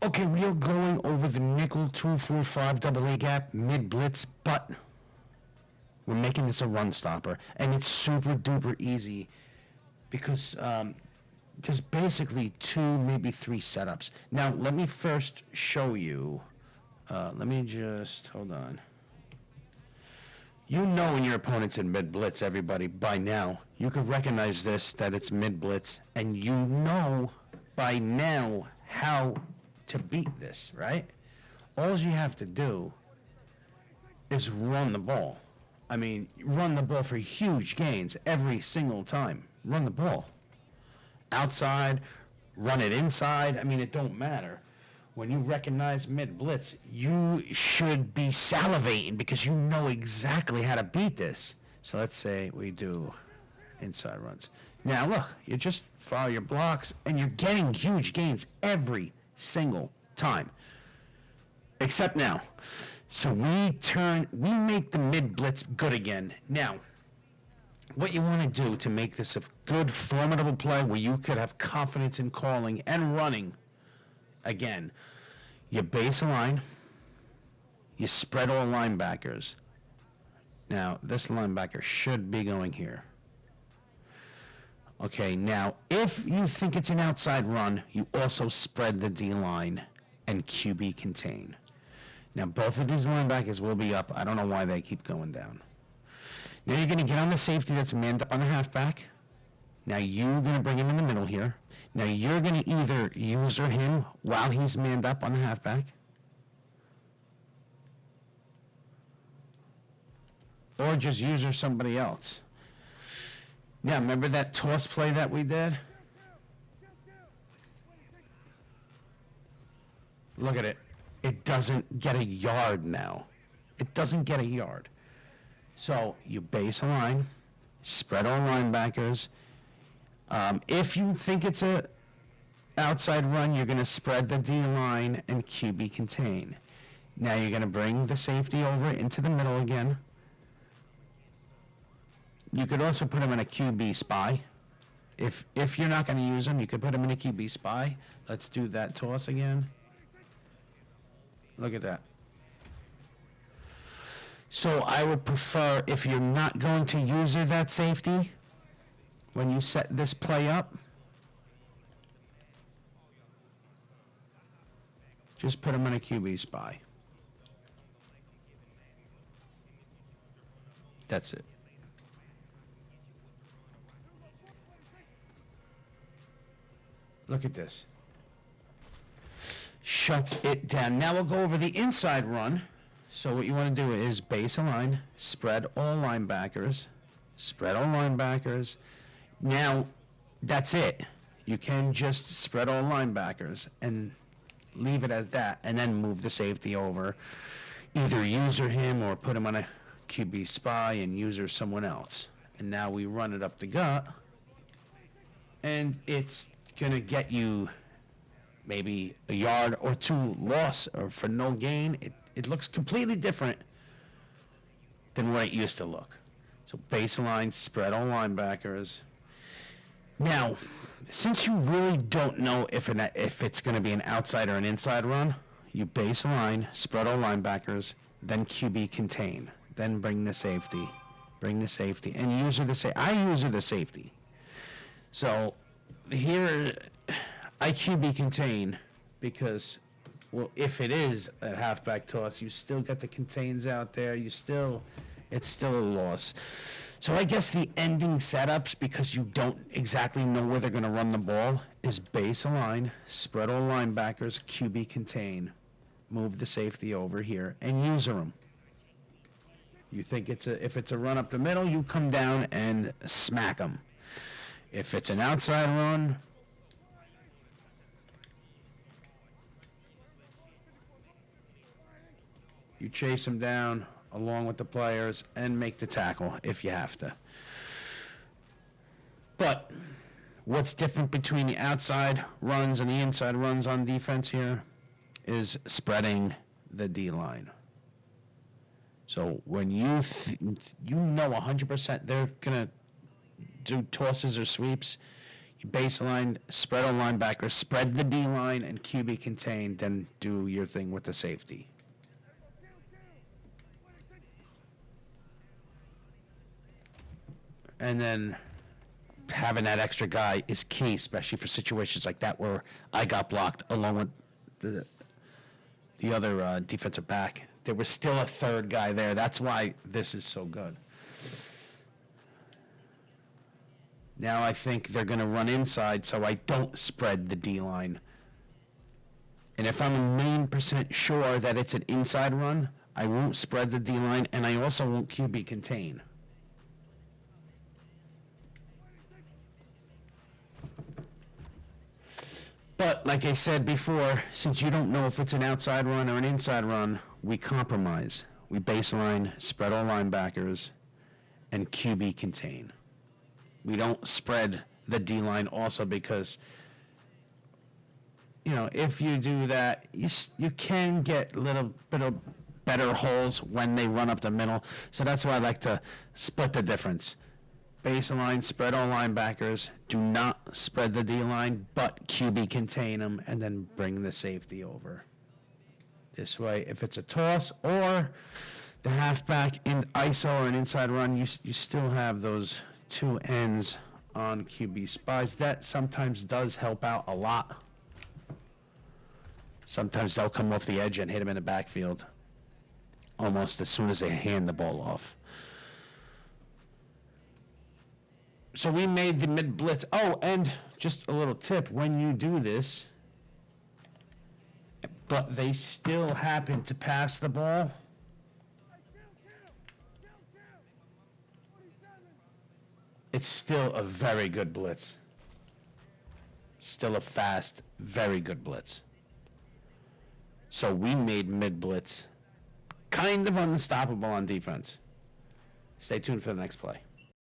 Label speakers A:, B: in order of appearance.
A: Okay, we are going over the nickel 2-4-5 double A gap mid blitz, but we're making this a run stopper, and it's super duper easy because there's basically 2, maybe 3 setups. Now, let me first show you. Let me just hold on. You know when your opponent's in mid blitz, everybody, by now. You can recognize this, that it's mid blitz, and you know by now how to beat this, right? All you have to do is run the ball. I mean, run the ball for huge gains every single time. Run the ball. Outside, run it inside. I mean, it don't matter. When you recognize mid-blitz, you should be salivating because you know exactly how to beat this. So let's say we do inside runs. Now, look, you just follow your blocks, and you're getting huge gains every single time. Except now. So we make the mid-blitz good again. Now, what you want to do to make this a good, formidable play where you could have confidence in calling and running, again, you base a line, you spread all linebackers. Now, this linebacker should be going here. Okay, now, if you think it's an outside run, you also spread the D-line and QB contain. Now, both of these linebackers will be up. I don't know why they keep going down. Now, you're going to get on the safety that's manned up on the halfback. Now, you're going to bring him in the middle here. Now, you're going to either user him while he's manned up on the halfback, or just user somebody else. Now, remember that toss play that we did? Look at it. It doesn't get a yard now. It doesn't get a yard. So you base a line, spread all linebackers. If you think it's a outside run, you're going to spread the D line and QB contain. Now you're going to bring the safety over into the middle again. You could also put him in a QB spy. If you're not going to use him, you could put him in a QB spy. Let's do that toss again. Look at that. So I would prefer, if you're not going to user that safety, when you set this play up, just put him in a QB spy. That's it. Look at this. Shuts it down. Now we'll go over the inside run. So what you want to do is base a line, spread all linebackers, spread all linebackers. Now, that's it. You can just spread all linebackers and leave it as that, and then move the safety over. Either user him or put him on a QB spy and user someone else. And now we run it up the gut, and it's going to get you maybe a yard or 2 loss or for no gain. It looks completely different than what it used to look. So baseline, spread all linebackers. Now, since you really don't know if it's going to be an outside or an inside run, you baseline, spread all linebackers, then QB contain, then bring the safety, and user the safety. I user the safety. So here, I QB contain because, well, if it is a halfback toss, you still got the contains out there. It's still a loss. So I guess the ending setups, because you don't exactly know where they're going to run the ball, is base a line, spread all linebackers, QB contain, move the safety over here, and user them. You think if it's a run up the middle, you come down and smack them. If it's an outside run, you chase them down along with the players and make the tackle if you have to. But what's different between the outside runs and the inside runs on defense here is spreading the D-line. So when you know 100% they're going to do tosses or sweeps, Baseline, spread on linebacker, spread the D line and QB contain, then do your thing with the safety. And then having that extra guy is key, especially for situations like that where I got blocked along with the other defensive back. There was still a third guy there. That's why this is so good. Now I think they're going to run inside, so I don't spread the D-line. And if I'm a million % sure that it's an inside run, I won't spread the D-line, and I also won't QB contain. But like I said before, since you don't know if it's an outside run or an inside run, we compromise. We baseline, spread all linebackers, and QB contain. We don't spread the D-line also because, you know, if you do that, you can get a little bit of better holes when they run up the middle. So that's why I like to split the difference. Baseline, spread all linebackers. Do not spread the D-line, but QB contain them, and then bring the safety over. This way, if it's a toss or the halfback in ISO or an inside run, you still have those two ends on QB spies. That sometimes does help out a lot. Sometimes they'll come off the edge and hit him in the backfield almost as soon as they hand the ball off. So we made the mid blitz. Oh, and just a little tip, when you do this, but they still happen to pass the ball, it's still a very good blitz. Still a fast, very good blitz. So we made mid blitz kind of unstoppable on defense. Stay tuned for the next play.